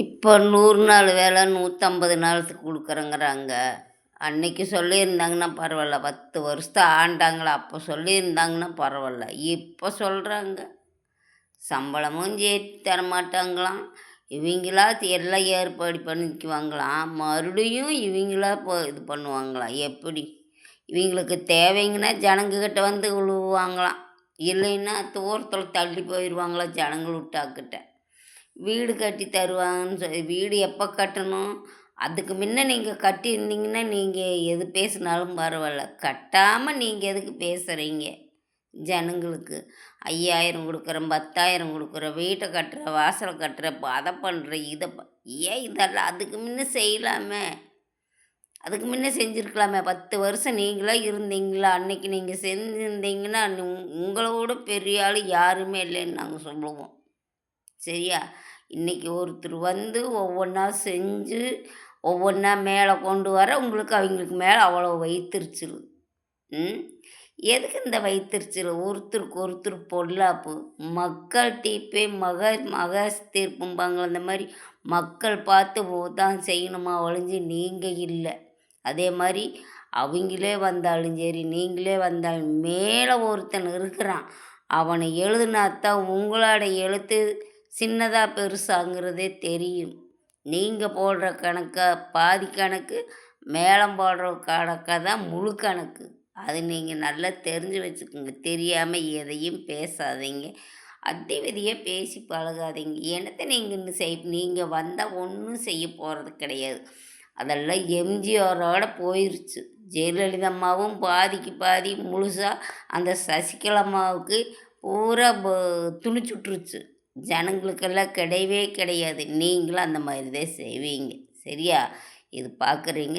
இப்போ 100 நாள் வேலை 150 நாளுக்கு குடுக்குறேங்கிறாங்க. அன்னைக்கு சொல்லியிருந்தாங்கன்னா பரவால்ல. 10 வருஷத்த ஆண்டாங்களா, அப்போ சொல்லியிருந்தாங்கன்னா பரவால்ல. இப்போ சொல்றாங்க. சம்பளமும் சேர்த்து தரமாட்டாங்களாம். இவிங்களா எல்லாம் ஏற்பாடு பண்ணிக்குவாங்களாம். மறுபடியும் இவிங்களா இது பண்ணுவாங்களாம். எப்படி? இவிங்களுக்கு தேவைங்கன்னா ஜனங்ககிட்ட வந்து விழுவாங்களாம். இல்லைன்னா தூரத்துல தள்ளி போயிருவாங்களாம் ஜனங்கள் விட்டாக்கிட்ட. வீடு கட்டி தருவாங்கன்னு வீடு எப்போ கட்டணும்? அதுக்கு முன்ன நீங்கள் கட்டியிருந்தீங்கன்னா, நீங்கள் எது பேசினாலும் பரவாயில்ல. கட்டாமல் நீங்கள் எதுக்கு பேசுகிறீங்க? ஜனங்களுக்கு 5000 கொடுக்குறேன், 10,000 கொடுக்குறேன், வீட்டை கட்டுற, வாசலை கட்டுற, அதை பண்ணுறேன், ஏன் இதெல்லாம் அதுக்கு முன்ன செய்யலாமே? அதுக்கு முன்ன செஞ்சுருக்கலாமே. 10 வருஷம் நீங்களா இருந்தீங்களா? அன்னைக்கு நீங்கள் செஞ்சுருந்தீங்கன்னா, உங்களோட பெரிய ஆள் யாருமே இல்லைன்னு நாங்கள் சொல்லுவோம். சரியா? இன்றைக்கி ஒருத்தர் வந்து ஒவ்வொன்றா செஞ்சு ஒவ்வொன்றா மேலே கொண்டு வர உங்களுக்கு அவங்களுக்கு மேலே அவ்வளோ வைத்தறிச்சல். எதுக்கு இந்த வைத்தறிச்சல்? ஒருத்தருக்கு ஒருத்தர் பொல்லாப்பு. மக்கள்கிட்ட போய் மக தீர்ப்பும்பாங்க. அந்த மாதிரி மக்கள் பார்த்து தான் செய்யணுமா ஒழிஞ்சு நீங்கள் இல்லை. அதே மாதிரி அவங்களே வந்தாலும் சரி, நீங்களே வந்தாலும் மேலே ஒருத்தன் இருக்கிறான். அவனை எழுதுனாத்தான் உங்களோட எழுத்து சின்னதா பெருசாங்கிறதே தெரியும். நீங்கள் போடுற கணக்கை பாதி கணக்கு, மேளம் போடுற கணக்கை தான் முழு கணக்கு. அது நீங்கள் நல்லா தெரிஞ்சு வச்சுக்கோங்க. தெரியாமல் எதையும் பேசாதீங்க. அத்தை விதியாக பேசி பழகாதீங்க. என்னத்தை நீங்கள் வந்தால் ஒன்றும் செய்ய போகிறது கிடையாது. அதெல்லாம் எம்ஜிஆரோட போயிடுச்சு. ஜெயலலிதா அம்மாவும் பாதிக்கு பாதி முழுசாக அந்த சசிகலா அம்மாவுக்கு பூரா துணிச்சுட்ருச்சு. ஜனங்களுக்கெல்லாம் கிடையவே கிடையாது. நீங்களும் அந்த மாதிரி தான் செய்வீங்க. சரியா? இது பார்க்குறீங்க